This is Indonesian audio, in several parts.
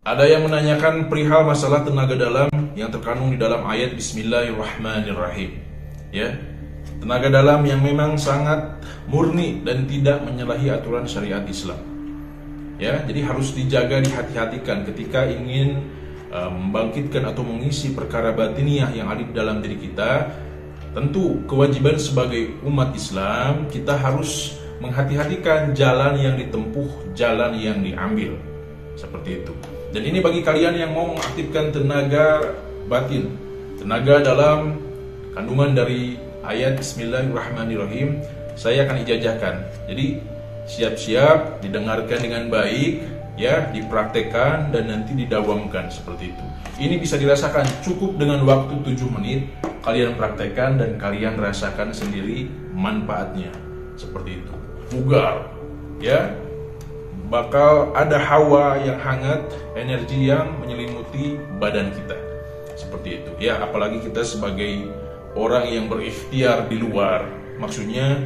Ada yang menanyakan perihal masalah tenaga dalam yang terkandung di dalam ayat Bismillahirrahmanirrahim. Ya, tenaga dalam yang memang sangat murni dan tidak menyalahi aturan syariat Islam. Ya, jadi harus dijaga, dihati-hatikan ketika ingin membangkitkan atau mengisi perkara batiniah yang ada di dalam diri kita. Tentu kewajiban sebagai umat Islam kita harus menghati-hatikan jalan yang ditempuh, jalan yang diambil. Seperti itu. Dan ini bagi kalian yang mau mengaktifkan tenaga batin, tenaga dalam kandungan dari ayat Bismillahirrahmanirrahim, saya akan ijazahkan. Jadi siap-siap, didengarkan dengan baik, ya, dipraktekkan dan nanti didawamkan seperti itu. Ini bisa dirasakan cukup dengan waktu 7 menit, kalian praktekkan dan kalian rasakan sendiri manfaatnya. Seperti itu. Bugar, ya. Bakal ada hawa yang hangat, energi yang menyelimuti badan kita. Seperti itu. Ya, apalagi kita sebagai orang yang berikhtiar di luar. Maksudnya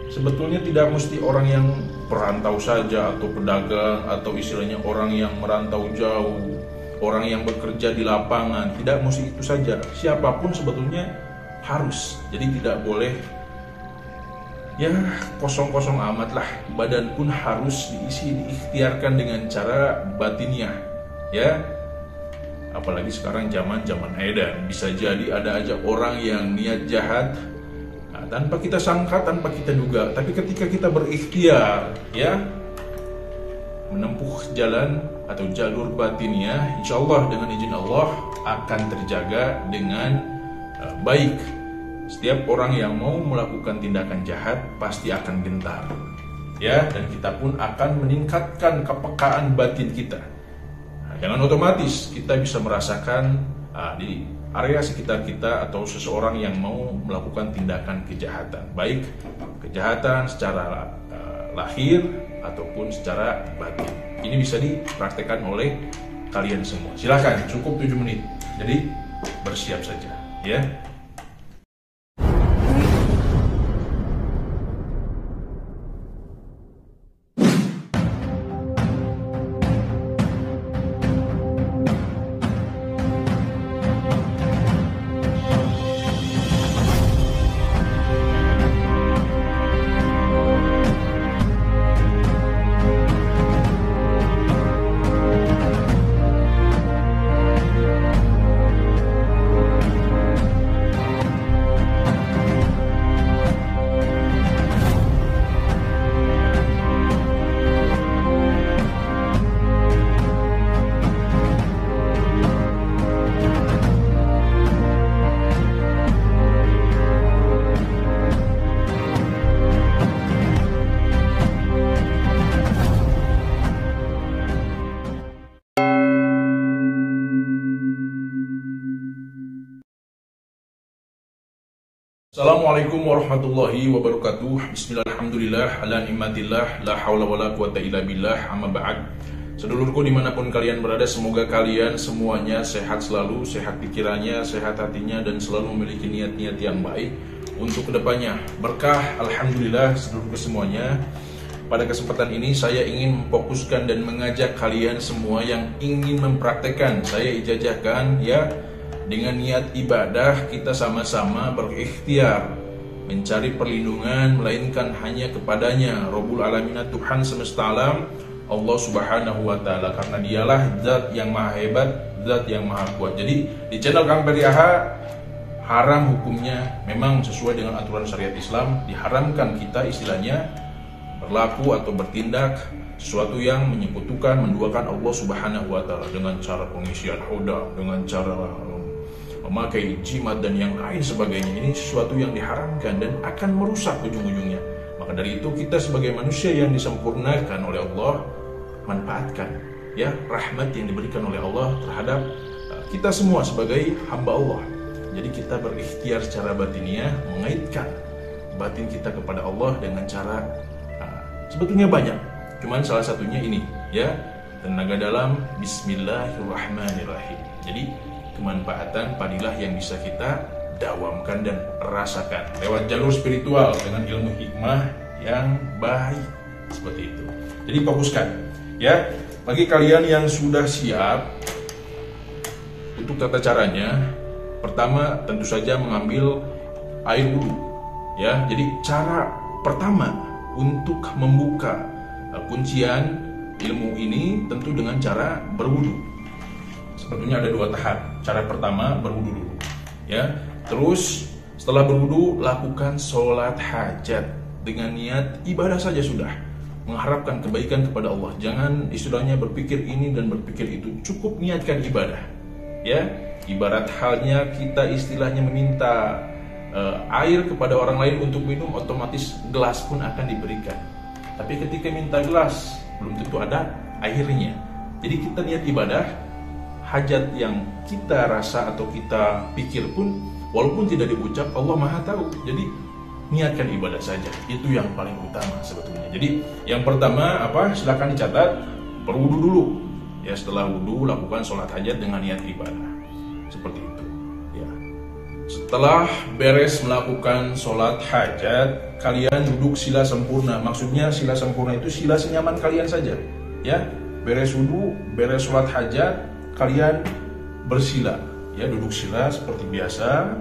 sebetulnya tidak mesti orang yang perantau saja atau pedagang atau istilahnya orang yang merantau jauh, orang yang bekerja di lapangan, tidak mesti itu saja. Siapapun sebetulnya harus. Jadi tidak boleh ya kosong-kosong amat lah. Badan pun harus diisi, diikhtiarkan dengan cara batiniah, ya. Apalagi sekarang zaman edan, bisa jadi ada aja orang yang niat jahat, nah, tanpa kita sangka, tanpa kita duga. Tapi ketika kita berikhtiar, ya, menempuh jalan atau jalur batiniah, insya Allah dengan izin Allah akan terjaga dengan baik. Setiap orang yang mau melakukan tindakan jahat pasti akan gentar, ya, dan kita pun akan meningkatkan kepekaan batin kita. Nah, dengan otomatis kita bisa merasakan di area sekitar kita atau seseorang yang mau melakukan tindakan kejahatan, baik kejahatan secara lahir ataupun secara batin. Ini bisa dipraktekkan oleh kalian semua. Silakan, cukup 7 menit. Jadi bersiap saja, ya. Assalamualaikum warahmatullahi wabarakatuh. Bismillahirrahmanirrahim. Ala ni'matillah, la haula wala quwata illa billah, amma ba'd. Sedulurku dimanapun kalian berada, semoga kalian semuanya sehat selalu, sehat pikirannya, sehat hatinya, dan selalu memiliki niat-niat yang baik untuk kedepannya. Berkah, alhamdulillah sedulurku semuanya. Pada kesempatan ini saya ingin memfokuskan dan mengajak kalian semua yang ingin mempraktekkan, saya ijazahkan, ya, dengan niat ibadah kita sama-sama berikhtiar mencari perlindungan melainkan hanya kepadanya, Rabbul Alamin, Tuhan semesta alam, Allah Subhanahu wa Ta'ala, karena dialah zat yang maha hebat, zat yang maha kuat. Jadi di channel Kang Ferry AHA, haram hukumnya memang sesuai dengan aturan syariat Islam. Diharamkan kita istilahnya berlaku atau bertindak sesuatu yang menyekutukan, menduakan Allah Subhanahu wa Ta'ala dengan cara pengisian hoda, dengan cara memakai jimat dan yang lain sebagainya. Ini sesuatu yang diharamkan dan akan merusak ujung-ujungnya. Maka dari itu kita sebagai manusia yang disempurnakan oleh Allah, manfaatkan, ya, rahmat yang diberikan oleh Allah terhadap kita semua sebagai hamba Allah. Jadi kita berikhtiar secara batiniah, mengaitkan batin kita kepada Allah dengan cara sebetulnya banyak. Cuman salah satunya ini, ya, tenaga dalam Bismillahirrahmanirrahim. Jadi kemanfaatan padilah yang bisa kita dawamkan dan rasakan lewat jalur spiritual dengan ilmu hikmah yang baik, seperti itu. Jadi fokuskan, ya. Bagi kalian yang sudah siap untuk tata caranya, pertama tentu saja mengambil air wudhu. Ya, jadi cara pertama untuk membuka kuncian ilmu ini tentu dengan cara berwudhu. Sebetulnya ada 2 tahap. Cara pertama berwudhu dulu. Ya, terus setelah berwudhu lakukan sholat hajat dengan niat ibadah saja sudah. Mengharapkan kebaikan kepada Allah. Jangan istilahnya berpikir ini dan berpikir itu. Cukup niatkan ibadah. Ya, ibarat halnya kita istilahnya meminta air kepada orang lain untuk minum, otomatis gelas pun akan diberikan. Tapi ketika minta gelas, belum tentu ada airnya. Jadi kita niat ibadah, hajat yang kita rasa atau kita pikir pun, walaupun tidak diucap, Allah Maha tahu. Jadi niatkan ibadah saja, itu yang paling utama sebetulnya. Jadi yang pertama apa? Silakan dicatat, berwudu dulu. Ya, setelah wudu lakukan sholat hajat dengan niat ibadah. Seperti itu. Ya. Setelah beres melakukan sholat hajat, kalian duduk sila sempurna. Maksudnya sila sempurna itu sila senyaman kalian saja. Ya, beres wudu, beres sholat hajat, kalian bersila. Ya, duduk sila seperti biasa.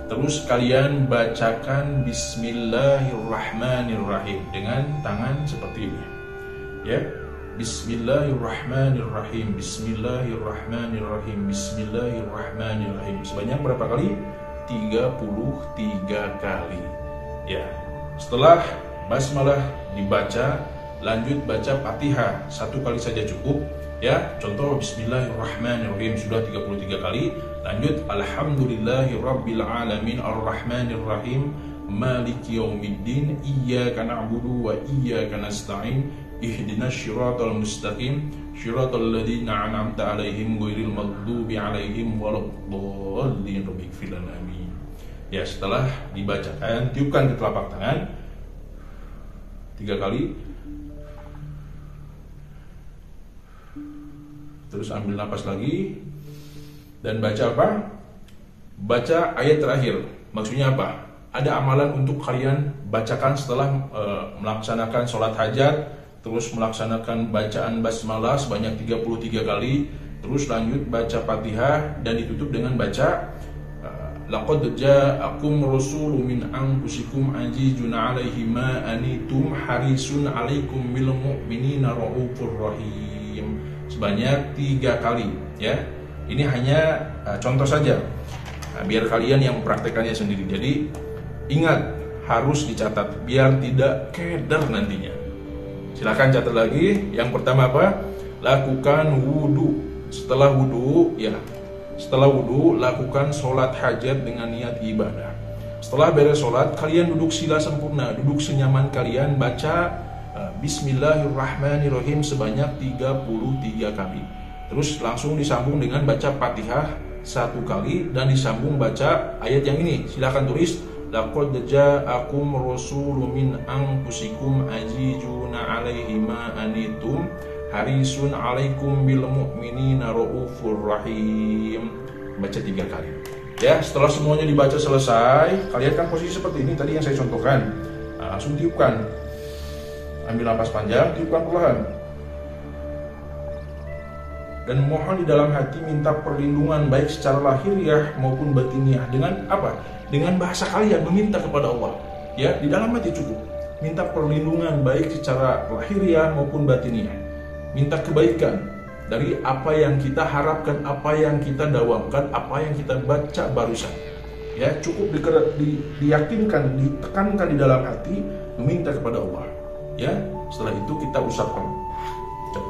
Terus kalian bacakan Bismillahirrahmanirrahim dengan tangan seperti ini. Ya, Bismillahirrahmanirrahim, Bismillahirrahmanirrahim, Bismillahirrahmanirrahim. Sebanyak berapa kali? 33 kali. Ya. Setelah basmalah dibaca, lanjut baca Fatihah 1 kali saja cukup. Ya, contoh Bismillahirrahmanirrahim sudah 33 kali. Lanjut Alhamdulillahirabbil alamin arrahmanirrahim maliki yaumiddin iyyaka na'budu wa iyyaka nasta'in ihdinas syiratal mustaqim syiratal ladzina an'amta 'alaihim ghairil maghdubi 'alaihim waladdallin rabbighfir lana amin. Ya, setelah dibacakan tiupkan di telapak tangan 3 kali. Terus ambil napas lagi dan baca apa? Baca ayat terakhir. Maksudnya apa? Ada amalan untuk kalian bacakan setelah melaksanakan sholat hajat, terus melaksanakan bacaan basmalah sebanyak 33 kali, terus lanjut baca Fatihah dan ditutup dengan baca laqad ja'akum rasulun min anfusikum azizun 'alaihi ma anitum harisun 'alaikum bil mu'minina raufur rahim. Sebanyak 3 kali, ya. Ini hanya contoh saja, biar kalian yang mempraktekannya sendiri. Jadi ingat, harus dicatat biar tidak keder nantinya. Silakan catat lagi. Yang pertama apa? Lakukan wudu. Setelah wudu, ya, setelah wudu lakukan sholat hajat dengan niat ibadah. Setelah beres sholat, kalian duduk sila sempurna, duduk senyaman kalian, baca Bismillahirrahmanirrahim sebanyak 33 kali. Terus langsung disambung dengan baca Fatihah 1 kali dan disambung baca ayat yang ini. Silakan tulis laqad ja'akum rasulun min anfusikum azizun 'alaihi ma anitum harisun 'alaikum bil mu'minina raufur rahim. Baca 3 kali. Ya, setelah semuanya dibaca selesai, kalian kan posisi seperti ini tadi yang saya contohkan. Langsung tiupkan. Ambil napas panjang, tiupkan perlahan. Dan mohon di dalam hati minta perlindungan baik secara lahiriah maupun batiniah. Dengan apa? Dengan bahasa kalian meminta kepada Allah. Ya, di dalam hati cukup. Minta perlindungan baik secara lahiriah maupun batiniah. Minta kebaikan dari apa yang kita harapkan, apa yang kita dawamkan, apa yang kita baca barusan. Ya, cukup diyakinkan, ditekankan di dalam hati, meminta kepada Allah. Ya, setelah itu kita ucapkan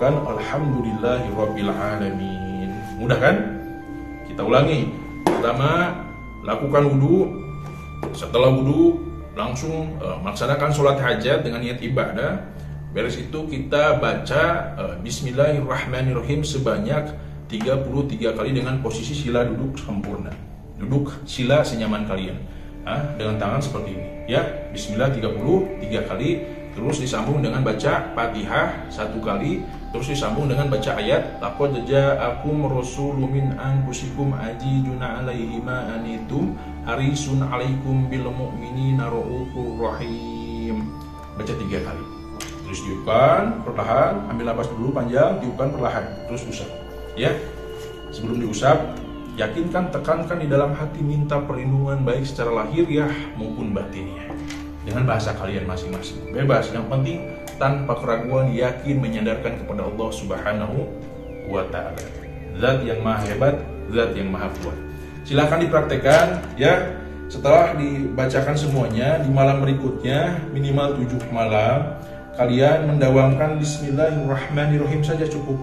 Alhamdulillahirabbil alamin. Mudah kan? Kita ulangi. Pertama, lakukan wudu. Setelah wudu langsung melaksanakan sholat hajat dengan niat ibadah. Beres itu kita baca Bismillahirrahmanirrahim sebanyak 33 kali dengan posisi sila duduk sempurna. Duduk sila senyaman kalian. Dengan tangan seperti ini. Ya, Bismillah 33 kali. Terus disambung dengan baca Fatihah 1 kali. Terus disambung dengan baca ayat laqad ja'akum rasulun min anfusikum azizun 'alaihi ma anitum harisun 'alaikum bil mu'minina raufur rahim. Baca 3 kali. Terus tiupkan perlahan, ambil napas dulu panjang, tiupkan perlahan, terus usap. Ya, sebelum diusap, yakinkan, tekankan di dalam hati, minta perlindungan baik secara lahiriah maupun batiniah dengan bahasa kalian masing-masing. Bebas, yang penting tanpa keraguan, yakin, menyandarkan kepada Allah Subhanahu wa Ta'ala, Zat yang maha hebat, Zat yang maha kuat. Silahkan dipraktekkan ya. Setelah dibacakan semuanya, di malam berikutnya minimal 7 malam kalian mendawamkan Bismillahirrahmanirrahim saja cukup.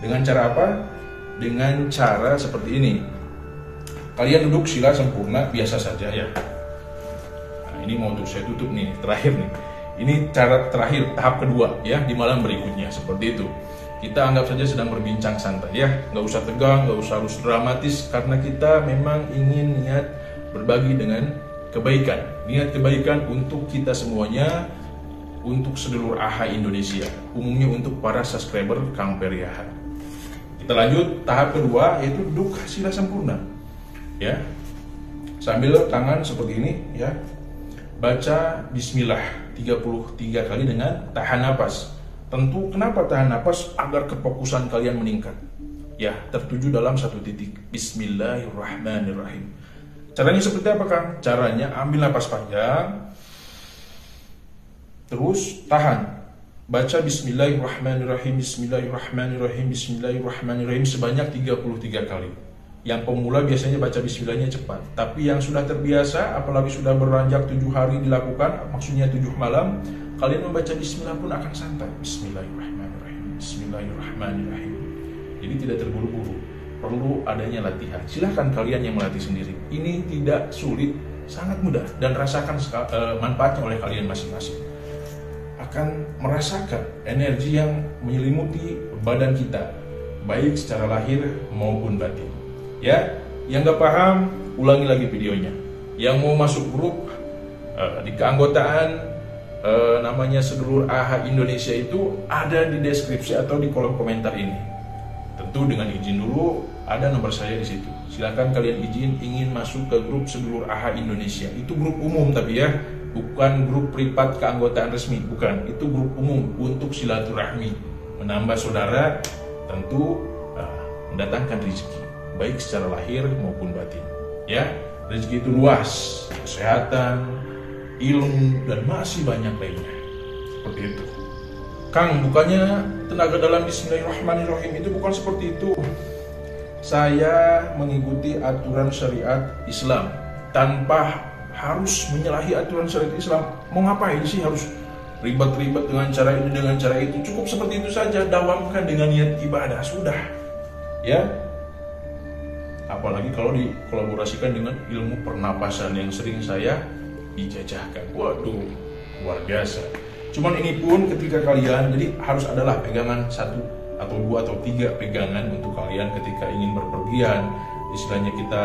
Dengan cara apa? Dengan cara seperti ini. Kalian duduk sila sempurna biasa saja ya. Nah, ini mau saya tutup nih, terakhir nih. Ini cara terakhir, tahap kedua ya, di malam berikutnya seperti itu. Kita anggap saja sedang berbincang santai ya, nggak usah tegang, nggak usah harus dramatis, karena kita memang ingin niat berbagi dengan kebaikan, niat kebaikan untuk kita semuanya, untuk sedulur AHA Indonesia, umumnya untuk para subscriber Kang Periahan. Kita lanjut tahap kedua, yaitu duduk sila sempurna ya, sambil tangan seperti ini ya, baca Bismillah 33 kali dengan tahan napas. Tentu kenapa tahan napas? Agar kefokusan kalian meningkat ya, tertuju dalam satu titik. Bismillahirrahmanirrahim. Caranya seperti apa Kang? Caranya ambil napas panjang, terus tahan, baca Bismillahirrahmanirrahim, Bismillahirrahmanirrahim, Bismillahirrahmanirrahim sebanyak 33 kali. Yang pemula biasanya baca Bismillahnya cepat, tapi yang sudah terbiasa, apalagi sudah beranjak 7 hari dilakukan, maksudnya 7 malam, kalian membaca Bismillah pun akan santai. Bismillahirrahmanirrahim, Bismillahirrahmanirrahim. Jadi tidak terburu-buru, perlu adanya latihan. Silahkan kalian yang melatih sendiri. Ini tidak sulit, sangat mudah, dan rasakan manfaatnya oleh kalian masing-masing. Akan merasakan energi yang menyelimuti badan kita, baik secara lahir maupun batin. Ya, yang gak paham, ulangi lagi videonya. Yang mau masuk grup di keanggotaan namanya Sedulur AHA Indonesia itu ada di deskripsi atau di kolom komentar ini. Tentu dengan izin dulu, ada nomor saya di situ. Silakan kalian izin ingin masuk ke grup Sedulur AHA Indonesia. Itu grup umum tapi ya, bukan grup privat keanggotaan resmi, bukan. Itu grup umum untuk silaturahmi, menambah saudara, tentu mendatangkan rezeki, baik secara lahir maupun batin. Ya, rezeki itu luas, kesehatan, ilmu, dan masih banyak lainnya. Seperti itu. Kang, bukannya tenaga dalam Bismillahirrahmanirrahim itu bukan seperti itu. Saya mengikuti aturan syariat Islam tanpa harus menyalahi aturan syariat Islam. Mau ngapain sih harus ribet-ribet dengan cara ini, dengan cara itu? Cukup seperti itu saja, dawamkan dengan niat ibadah, sudah. Ya. Apalagi kalau dikolaborasikan dengan ilmu pernapasan yang sering saya dijajahkan. Waduh, luar biasa. Cuman ini pun ketika kalian, jadi harus adalah pegangan 1 atau 2 atau 3 pegangan untuk kalian ketika ingin berpergian. Istilahnya kita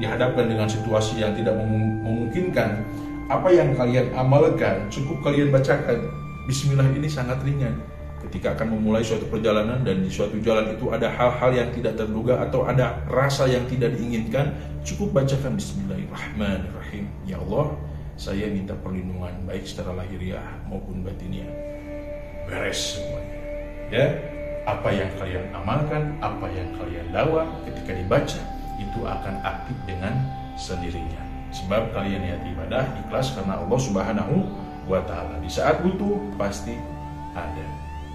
dihadapkan dengan situasi yang tidak memungkinkan. Apa yang kalian amalkan, cukup kalian bacakan. Bismillah ini sangat ringan. Ketika akan memulai suatu perjalanan dan di suatu jalan itu ada hal-hal yang tidak terduga atau ada rasa yang tidak diinginkan, cukup bacakan Bismillahirrahmanirrahim. Ya Allah, saya minta perlindungan baik secara lahiriah maupun batiniah. Beres semuanya. Ya, apa yang kalian amalkan, apa yang kalian dawam ketika dibaca itu akan aktif dengan sendirinya. Sebab kalian niat ibadah ikhlas karena Allah Subhanahu wa Ta'ala. Di saat butuh pasti ada.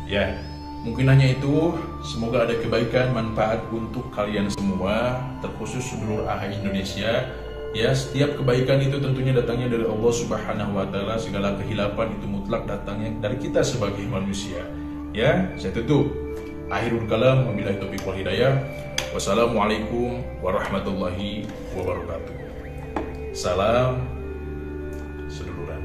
Ya, mungkin hanya itu. Semoga ada kebaikan, manfaat untuk kalian semua, terkhusus sedulur AHA Indonesia. Ya, setiap kebaikan itu tentunya datangnya dari Allah Subhanahu wa Ta'ala. Segala kehilapan itu mutlak datangnya dari kita sebagai manusia. Ya, saya tutup. Akhirul kalam, wabillahi taufiq wal hidayah. Wassalamualaikum warahmatullahi wabarakatuh. Salam seduluran.